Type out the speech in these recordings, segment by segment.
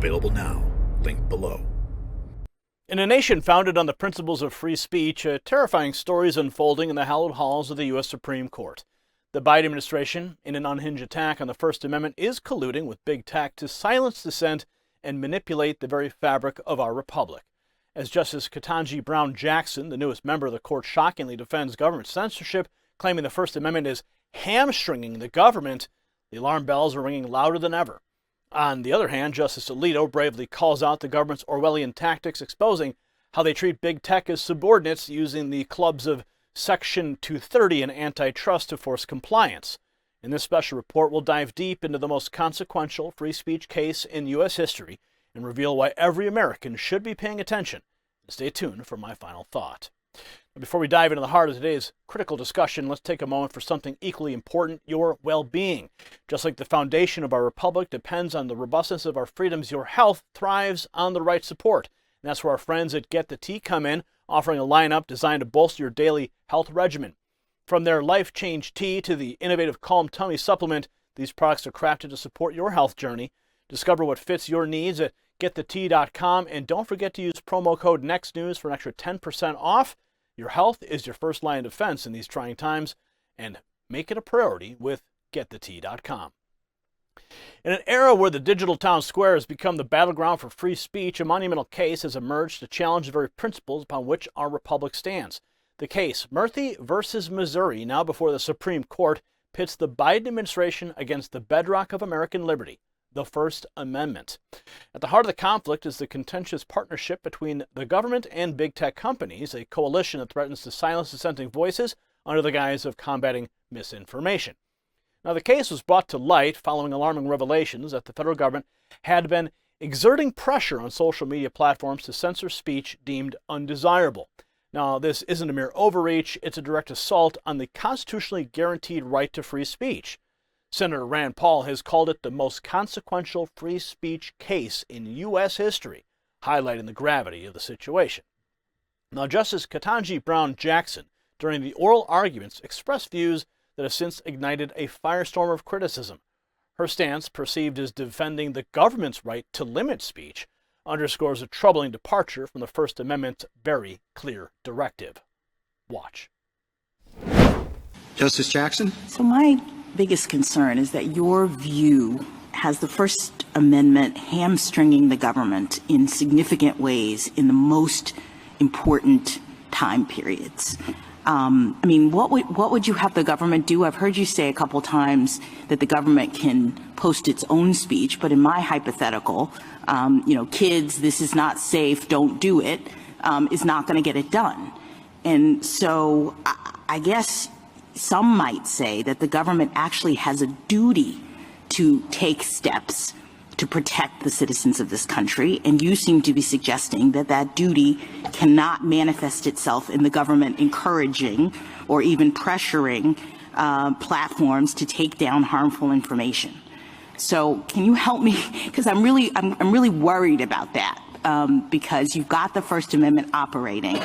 Available now. Link below. In a nation founded on the principles of free speech, a terrifying story is unfolding in the hallowed halls of the U.S. Supreme Court. The Biden administration, in an unhinged attack on the First Amendment, is colluding with big tech to silence dissent and manipulate the very fabric of our republic. As Justice Ketanji Brown Jackson, the newest member of the court, shockingly defends government censorship, claiming the First Amendment is hamstringing the government, the alarm bells are ringing louder than ever. On the other hand, Justice Alito bravely calls out the government's Orwellian tactics, exposing how they treat big tech as subordinates, using the clubs of Section 230 and antitrust to force compliance. In this special report, we'll dive deep into the most consequential free speech case in U.S. history and reveal why every American should be paying attention. Stay tuned for my final thought. Before we dive into the heart of today's critical discussion, let's take a moment for something equally important: your well-being. Just like the foundation of our republic depends on the robustness of our freedoms, your health thrives on the right support. And that's where our friends at Get the Tea come in, offering a lineup designed to bolster your daily health regimen. From their Life Change Tea to the innovative Calm Tummy supplement, these products are crafted to support your health journey. Discover what fits your needs at getthetea.com, and don't forget to use promo code NEXTNEWS for an extra 10% off. Your health is your first line of defense in these trying times, and make it a priority with getthetea.com. In an era where the digital town square has become the battleground for free speech, a monumental case has emerged to challenge the very principles upon which our republic stands. The case, Murthy versus Missouri, now before the Supreme Court, pits the Biden administration against the bedrock of American liberty, the First Amendment. At the heart of the conflict is the contentious partnership between the government and big tech companies, a coalition that threatens to silence dissenting voices under the guise of combating misinformation. Now, the case was brought to light following alarming revelations that the federal government had been exerting pressure on social media platforms to censor speech deemed undesirable. Now, this isn't a mere overreach, it's a direct assault on the constitutionally guaranteed right to free speech. Senator Rand Paul has called it the most consequential free speech case in U.S. history, highlighting the gravity of the situation. Now, Justice Ketanji Brown Jackson, during the oral arguments, expressed views that have since ignited a firestorm of criticism. Her stance, perceived as defending the government's right to limit speech, underscores a troubling departure from the First Amendment's very clear directive. Watch. Justice Jackson? So my biggest concern is that your view has the First Amendment hamstringing the government in significant ways in the most important time periods. What would you have the government do? I've heard you say a couple times that the government can post its own speech, but in my hypothetical, kids, this is not safe, don't do it, is not going to get it done. And so I guess some might say that the government actually has a duty to take steps to protect the citizens of this country, and you seem to be suggesting that that duty cannot manifest itself in the government encouraging or even pressuring platforms to take down harmful information. So can you help me? Because I'm really worried about that, because you've got the First Amendment operating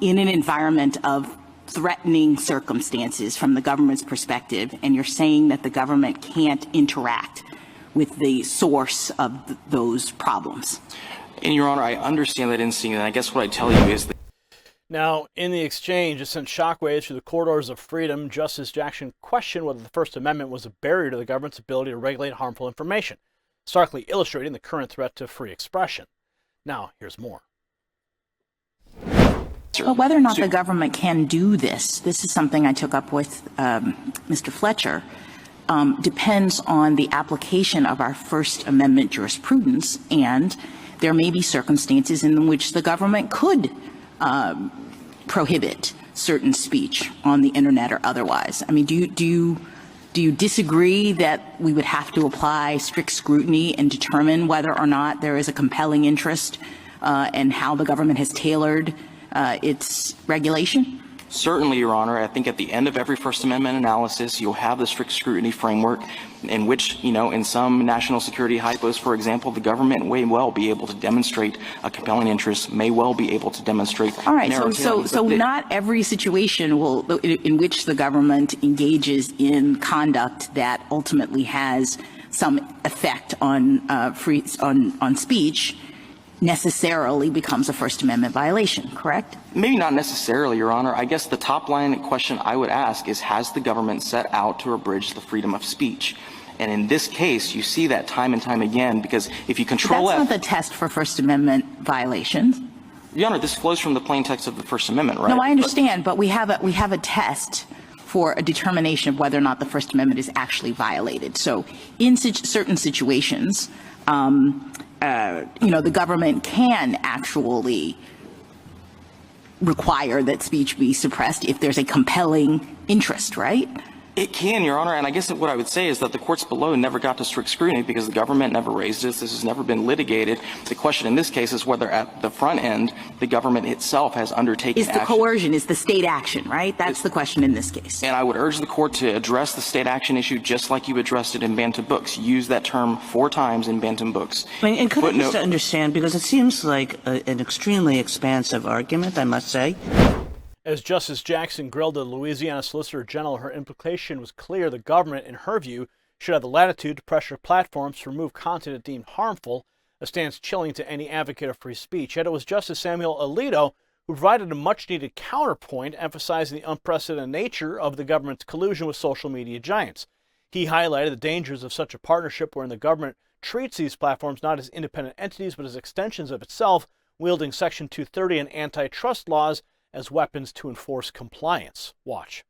in an environment of threatening circumstances from the government's perspective, and you're saying that the government can't interact with the source of those problems. And Your Honor, I understand that instinct, and I guess what I tell you is that now, in the exchange, it sent shockwaves through the corridors of freedom. Justice Jackson questioned whether the First Amendment was a barrier to the government's ability to regulate harmful information, starkly illustrating the current threat to free expression. Now, here's more. But whether or not the government can do this is something I took up with Mr. Fletcher, depends on the application of our First Amendment jurisprudence, and there may be circumstances in which the government could prohibit certain speech on the internet or otherwise. I mean, do you disagree that we would have to apply strict scrutiny and determine whether or not there is a compelling interest and how the government has tailored its regulation? Certainly, Your Honor. I think at the end of every First Amendment analysis, you'll have the strict scrutiny framework in which, in some national security hypos, for example, the government may well be able to demonstrate a compelling interest, may well be able to demonstrate. All right. So not every situation in which the government engages in conduct that ultimately has some effect on on speech necessarily becomes a First Amendment violation, correct? Maybe not necessarily, Your Honor. I guess the top line question I would ask is, has the government set out to abridge the freedom of speech? And in this case, you see that time and time again, because if you control That's not the test for First Amendment violations. Your Honor, this flows from the plain text of the First Amendment, right? No, I understand, but we have a test for a determination of whether or not the First Amendment is actually violated. So in certain situations, the government can actually require that speech be suppressed if there's a compelling interest, right? It can, Your Honor, and I guess what I would say is that the courts below never got to strict scrutiny because the government never raised this. This has never been litigated. The question in this case is whether at the front end the government itself has undertaken action. Is the coercion, is the state action, right? That's the question in this case. And I would urge the court to address the state action issue just like you addressed it in Bantam Books. Use that term 4 times in Bantam Books. And could I just understand, because it seems like an extremely expansive argument, I must say. As Justice Jackson grilled the Louisiana Solicitor General, her implication was clear. The government, in her view, should have the latitude to pressure platforms to remove content it deemed harmful, a stance chilling to any advocate of free speech. Yet it was Justice Samuel Alito who provided a much-needed counterpoint, emphasizing the unprecedented nature of the government's collusion with social media giants. He highlighted the dangers of such a partnership wherein the government treats these platforms not as independent entities but as extensions of itself, wielding Section 230 and antitrust laws as weapons to enforce compliance. Watch.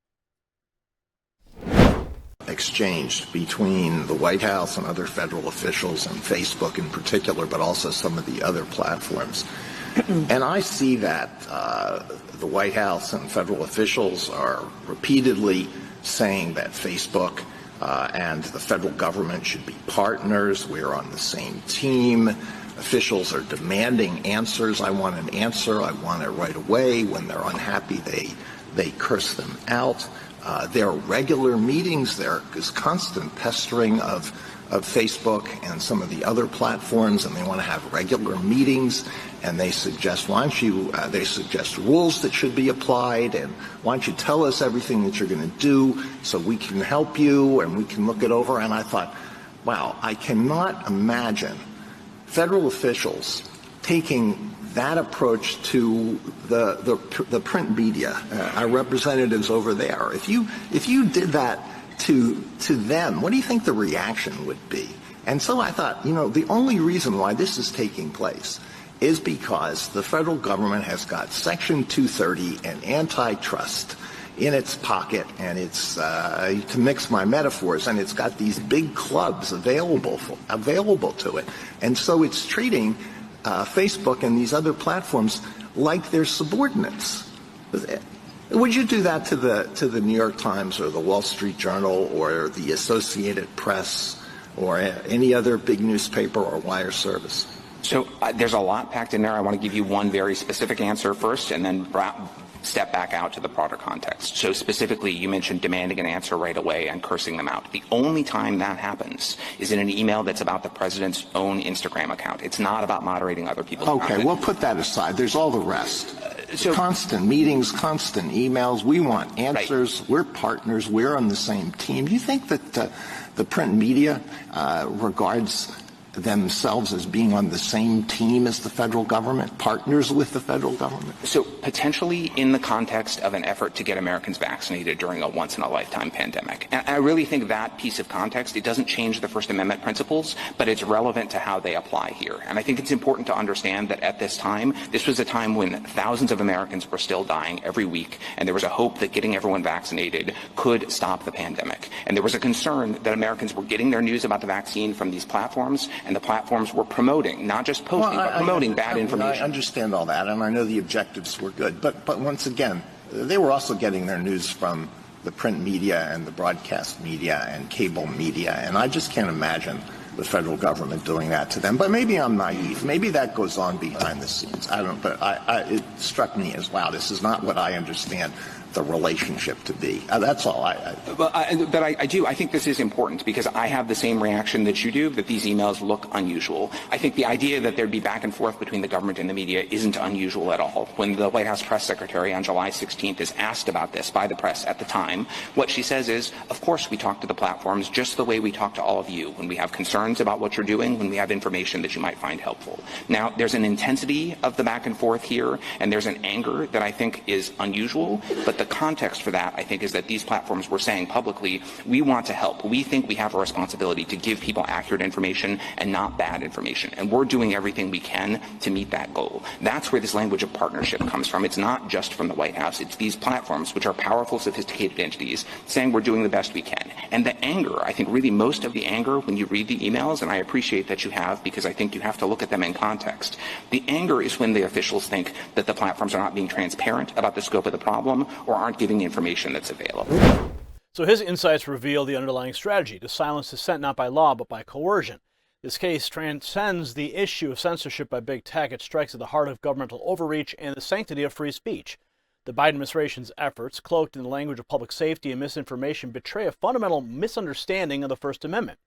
Exchanged between the White House and other federal officials and Facebook in particular, but also some of the other platforms. And I see that the White House and federal officials are repeatedly saying that Facebook and the federal government should be partners. We're on the same team. Officials are demanding answers. I want an answer. I want it right away. When they're unhappy, they curse them out. There are regular meetings. There is constant pestering of Facebook and some of the other platforms, and they want to have regular meetings. And they suggest, they suggest rules that should be applied, and why don't you tell us everything that you're going to do so we can help you and we can look it over. And I thought, wow, I cannot imagine federal officials taking that approach to the print media, our representatives over there. If you did that to them, what do you think the reaction would be? And so I thought, the only reason why this is taking place is because the federal government has got Section 230 and antitrust in its pocket, and it's to mix my metaphors, and it's got these big clubs available to it, and so it's treating Facebook and these other platforms like they're subordinates. Would you do that to the New York Times or the Wall Street Journal or the Associated Press or any other big newspaper or wire service? So there's a lot packed in there. I want to give you one very specific answer first, and then step back out to the broader context. So specifically, you mentioned demanding an answer right away and cursing them out. The only time that happens is in an email that's about the president's own Instagram account. It's not about moderating other people's content. Okay, we'll put that aside. There's all the rest. Constant meetings, constant emails. We want answers. Right. We're partners. We're on the same team. Do you think that the print media regards themselves as being on the same team as the federal government, partners with the federal government? So potentially in the context of an effort to get Americans vaccinated during a once-in-a-lifetime pandemic. And I really think that piece of context, it doesn't change the First Amendment principles, but it's relevant to how they apply here. And I think it's important to understand that at this time, this was a time when thousands of Americans were still dying every week, and there was a hope that getting everyone vaccinated could stop the pandemic. And there was a concern that Americans were getting their news about the vaccine from these platforms, and the platforms were promoting, not just posting, but promoting bad information. I understand all that, and I know the objectives were good. But once again, they were also getting their news from the print media and the broadcast media and cable media, and I just can't imagine the federal government doing that to them. But maybe I'm naive. Maybe that goes on behind the scenes. I don't. But it struck me as, wow, this is not what I understand the relationship to be. That's all But I do. I think this is important because I have the same reaction that you do, that these emails look unusual. I think the idea that there'd be back and forth between the government and the media isn't unusual at all. When the White House press secretary on July 16th is asked about this by the press at the time, what she says is, of course we talk to the platforms just the way we talk to all of you when we have concerns about what you're doing, when we have information that you might find helpful. Now, there's an intensity of the back and forth here, and there's an anger that I think is unusual, but the context for that, I think, is that these platforms were saying publicly, we want to help. We think we have a responsibility to give people accurate information and not bad information, and we're doing everything we can to meet that goal. That's where this language of partnership comes from. It's not just from the White House. It's these platforms, which are powerful, sophisticated entities, saying we're doing the best we can. And the anger, I think really most of the anger when you read the emails, and I appreciate that you have because I think you have to look at them in context, the anger is when the officials think that the platforms are not being transparent about the scope of the problem or aren't giving the information that's available. So his insights reveal the underlying strategy to silence dissent not by law but by coercion. This case transcends the issue of censorship by big tech. It strikes at the heart of governmental overreach and the sanctity of free speech. The Biden administration's efforts, cloaked in the language of public safety and misinformation, betray a fundamental misunderstanding of the First Amendment.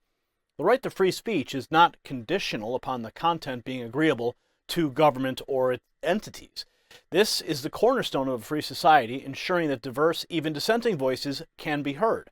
The right to free speech is not conditional upon the content being agreeable to government or its entities. This is the cornerstone of a free society, ensuring that diverse, even dissenting voices can be heard.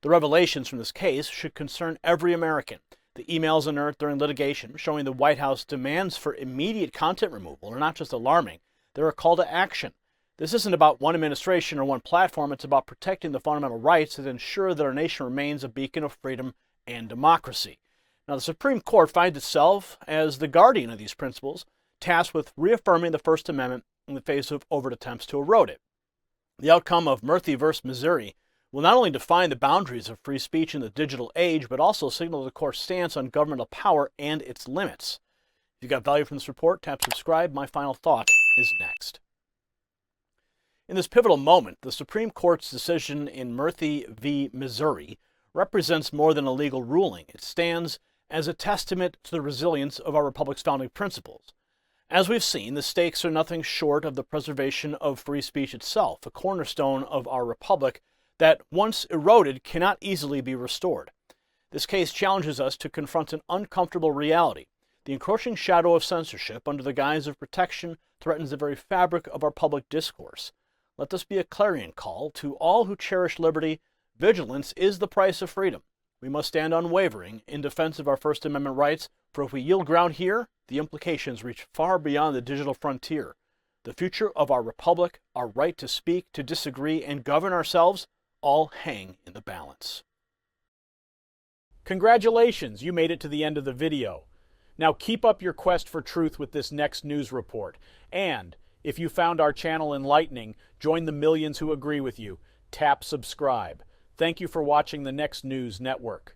The revelations from this case should concern every American. The emails unearthed during litigation showing the White House demands for immediate content removal are not just alarming, they're a call to action. This isn't about one administration or one platform, it's about protecting the fundamental rights that ensure that our nation remains a beacon of freedom and democracy. Now, the Supreme Court finds itself as the guardian of these principles, tasked with reaffirming the First Amendment in the face of overt attempts to erode it. The outcome of Murthy versus Missouri will not only define the boundaries of free speech in the digital age, but also signal the court's stance on governmental power and its limits. If you got value from this report, tap subscribe. My final thought is next. In this pivotal moment, the Supreme Court's decision in Murthy v. Missouri represents more than a legal ruling. It stands as a testament to the resilience of our republic's founding principles. As we've seen, the stakes are nothing short of the preservation of free speech itself, a cornerstone of our republic that, once eroded, cannot easily be restored. This case challenges us to confront an uncomfortable reality. The encroaching shadow of censorship under the guise of protection threatens the very fabric of our public discourse. Let this be a clarion call to all who cherish liberty. Vigilance is the price of freedom. We must stand unwavering in defense of our First Amendment rights, for if we yield ground here, the implications reach far beyond the digital frontier. The future of our republic, our right to speak, to disagree, and govern ourselves all hang in the balance. Congratulations, you made it to the end of the video. Now keep up your quest for truth with this next news report. And if you found our channel enlightening, join the millions who agree with you. Tap subscribe. Thank you for watching the Next News Network.